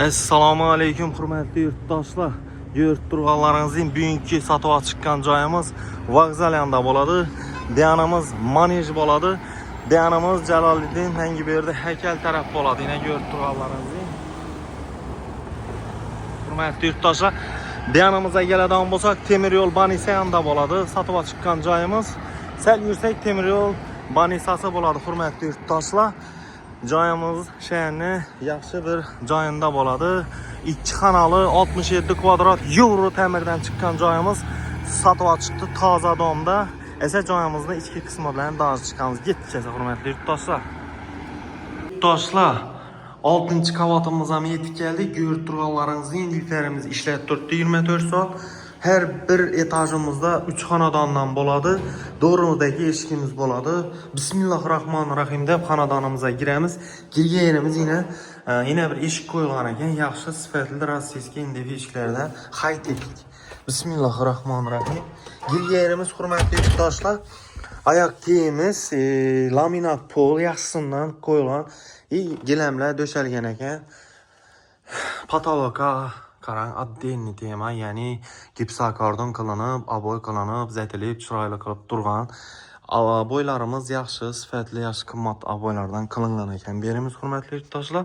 Assalomu alaykum hurmatli yurtdoshlar. Yurt turganlaringizning bugungi sotib chiqqan joyimiz vokzal yanida bo'ladi. Deyanimiz manej bo'ladi. Deyanimiz Jaloliddin menga bu yerda haykal taraf bo'ladi. Yine yurt turganlaringizning. Hurmatli yurtdoshlar, deyanimizga keladigan bo'lsak, temir yo'l banisa yanida bo'ladi. Sotib chiqqan joyimiz. Sal yursak temir yo'l banisasi bo'ladi hurmatli yurtdoshlar. Joyimiz shahni yaxshi bir joyinda bo'ladi. 2 xonali 67 kvadrat yevro ta'mirdan chiqqan joyimiz sotib chiqdi toza domda. Esa joyimizni ichki qismi bilan tanishib chiqamiz. Ketdik hurmatli yurtdoshlar. Yurtdoshlar, 6-qavatimiz ham yetib keldik. Ko'rib turganlaringizning liftlarimiz ishlayib turibdi 24 soat. Her bir etajimizda 3 xonadondan bo'ladi. Doğrumuzdaki eshigimiz bo'ladi. Bismillahirrahmanirrahim deb xonadonimizga giramiz. Girgan yerimiz yine bir eshik qo'yilgan ekan. Yaxshi sifatli rossiyskiy individual eshiklardan high-tech. Bismillahirrahmanirrahim. Girgan yerimiz hurmatli yurtdoshlar, oyoq kiyimiz laminat pol yaxshisidan qo'yilgan. Gilamlar döşalgan ekan. Patoloka qarang, отдельный tema, ya'ni gipsokardon qilinib, aboy qilinib, zatilib, chiroyli qilib turgan. Aboylarimiz yaxshi, sifatli, yaxshi qimmat aboylardan qilingan ekan. Berimiz hurmatli yurtdoshlar.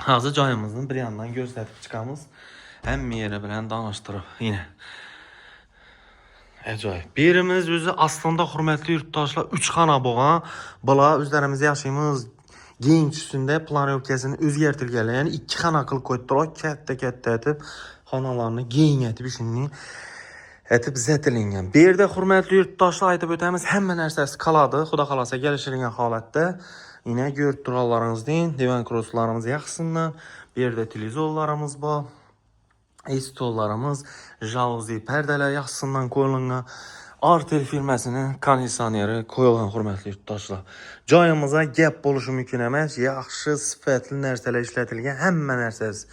Hozir joyimizni bir yandan ko'rsatib chiqamiz. Hamma yeri bilan tanishtirib, yine. Ajoyib. Berimiz o'zi aslında hurmatli yurtdoshlar 3 xona bo'lgan. Bular o'zlarimiz yashaymiz. Genç üstünde planovkasini o'zgartirganlar, ya'ni 2 xona qilib qo'ydilar, katta etib xonalarni keng etib ishini etib zatilingan. Bu yerda hurmatli yurtdoshlar aytib o'tamiz, hamma narsasi qoladi, xudo xolasa kelishilgan holatda. Yine ko'rib turganlaringizning divan krosslarimiz yaxshisidan, bu yerda televizorlarimiz bor. Stollarimiz, jaluzi, perdeler yaxshisidan qo'yilgan. Artel firmasının konditsioneri qo'yilgan hurmatli yurtdoshlar. Joyimizga gap bo'lishi mumkin emas. Yaxshi sifatli narsalar ishlatilgan, hamma narsasi.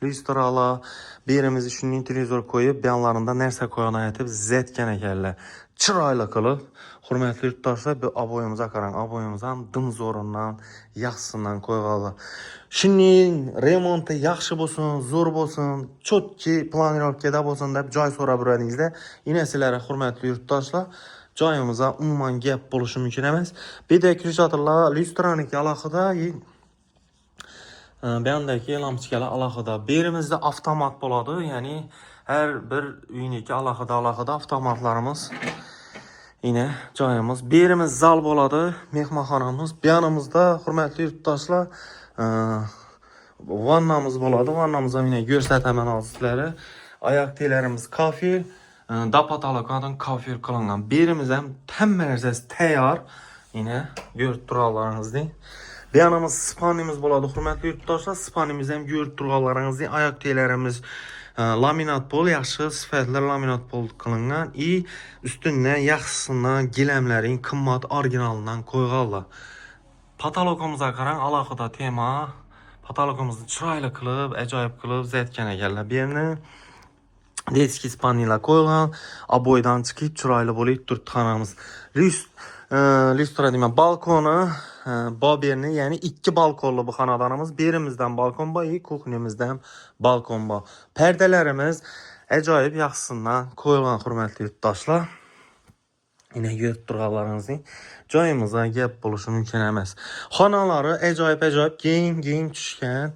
Restoranlar, berimiz shunday televizor qo'yib, yanlarında narsa qo'ygan aytib zetgan ekanlar. Chiroyli qilib, hurmatli yurtdoshlar, bu aboyimizga qarang. Aboyimiz ham dim zo'rindan, yaxshisidan qo'yganlar. Shunning remonti yaxshi bo'lsin, zo'r bo'lsin, chotki planirovkada bo'lsin deb joy so'rab yuradingizda, yine sizlarga hurmatli yurtdoshlar, joyimizga umuman gap bo'lishi mumkin emas. Bir de krishatolar, lyustraniki alohida, bu yandagi lampochkalar alohida. Berimizda avtomat bo'ladi, ya'ni her bir uyniki alohida avtomatlarimiz. Yine joyimiz, berimiz zal bo'ladi, mehmonxonamiz. Bu yanimizda hurmatli yurtdoshlar, vannamiz bo'ladi. Vannamizda yine ko'rsataman hozirlari. Oyoq tiylarimiz kafir, dapatalokadan kafir qilingan. Berimiz ham hamma narsasi tayyor. Yine ko'rib turganlaringizning. Bu yanimiz spanimiz bo'ladi hurmatli yurtdoshlar. Spanimiz ham ko'rib turganlaringizning oyoq tiylarimiz laminat pol, yaxshi sifatli laminat pol qilingan. Üstünden yaxshisidan gilamlaring qimmat originalidan qo'yganlar. Patologimizga qarang, alohida tema. Patologimizni chiroyli qilib, ajoyib qilib zaytgan ekanlar. Bu yerni detskiy spaniylar qo'yilgan, aboydan chiqib chiroyli bo'lib turibdi xonamiz. Lustra deyman, balkoni boberni, ya'ni 2 balkonli bu xonadonimiz. Berimizdan balkon bor, kuxnyamizdan balkon bor. Perdelerimiz ajoyib yaxshisidan qo'yilgan hurmatli yurtdoshlar. Yine ko'rib turganlaringizning joyimizga gap bo'lishi mumkin emas. Xonalari ajoyib keng tushgan.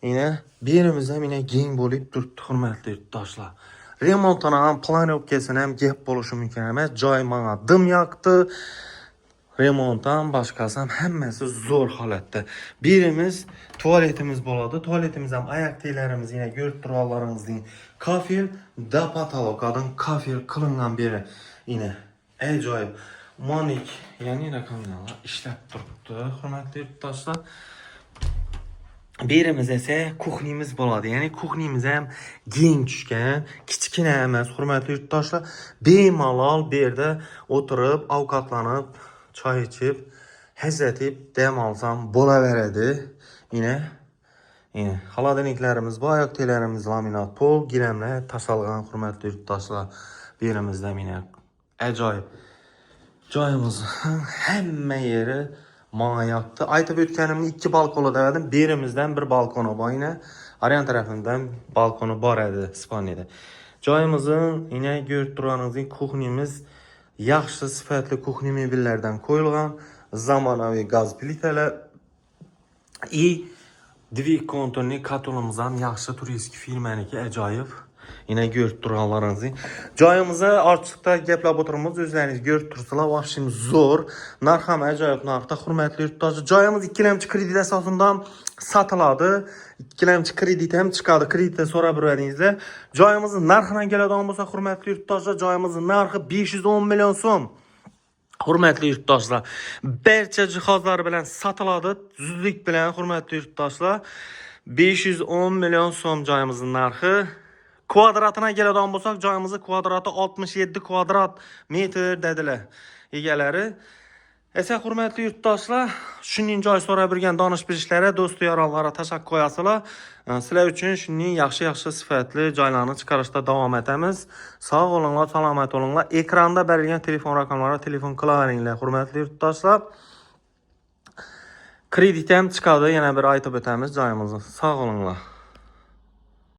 Yine berimiz ham yine keng bo'lib turibdi hurmatli yurtdoshlar. Remontdan ham planovkasini ham gap bo'lishi mumkin emas. Joy menga dim yoqdi. Remontdan boshqasi ham hammasi zo'r holatda. Berimiz tualetimiz bo'ladi. Tualetimiz ham oyoq tiylarimiz yine ko'rib turganlaringizning kafir, dapatalokadan kafir qilingan beri. Yine ajoyib monik, ya'ni rakamlar ishlab turibdi hurmatli yurtdoshlar. Berimiz esa kuxnyamiz bo'ladi. Ya'ni kuxnyamiz ham keng tushgan, kichkina emas hurmatli yurtdoshlar. Bemalol bu yerda o'tirib, ovqatlanib, choy ichib, hazzatib dam olsam bo'laveradi. Yine xolodilniklarimiz bor, oyoq tiylarimiz laminat pol, gilamlar tashalgan hurmatli yurtdoshlar. Berimizda yine ajoyib. Joyimiz hamma yeri menga yoqdi. Aytib o'tganimni 2 balkonli dedim. Berimizdan bir balkoni bor yine. Aryan tərəfindən balkonu var idi İspaniyada. Joyimizin yine görüb duranınızın kuxnimiz yaxşı sifətli kuxni mebellərdən qoyulğan, zamanəvi qaz plitələr i Dvig konturni katolumuzdan yaxşı turistik firmaniki əcaib. Yine görüb duranlarınızı. Joyimizi artıqda gəpləb oturumuz özləriniz görüb dursular. Vəbşim zor. Narxam əcaib narxda hörmətli yurttaşlar. Joyimiz 2 kredit əsasından satıladı. 2 kredit hem çıxadı. Kreditə sonra bir vərinizdə. Joyimizin narxına gələn olsa hörmətli yurttaşlar, joyimizin narxı 510 milyon so'm. Hörmətli yurttaşlar, bərçə cihazlar bilən satıladı. Düzlük bilən hörmətli yurttaşlar, 510 milyon so'm joyimizin narxı. Kvadratına gələn olsaq, joyimizin kvadratı 67 kvadrat metr dedilər egaləri. Esa hörmətli yurttaşlar, şunun joy sonra birgən danış-bilishlərə, dost yaranlara təşəkkür qoyasılar. Sizlər üçün şunun yaxşı sifətli joylarını çıxarışda davam etəmiz. Sağ olunlar, salamat olunlar. Ekranda bərilgən telefon rəqəmlara telefon qılaveringlər hörmətli yurttaşlar. Kreditim çıxadı, yenə bir aytıb ötəmiz joyimizi. Sağ olunlar.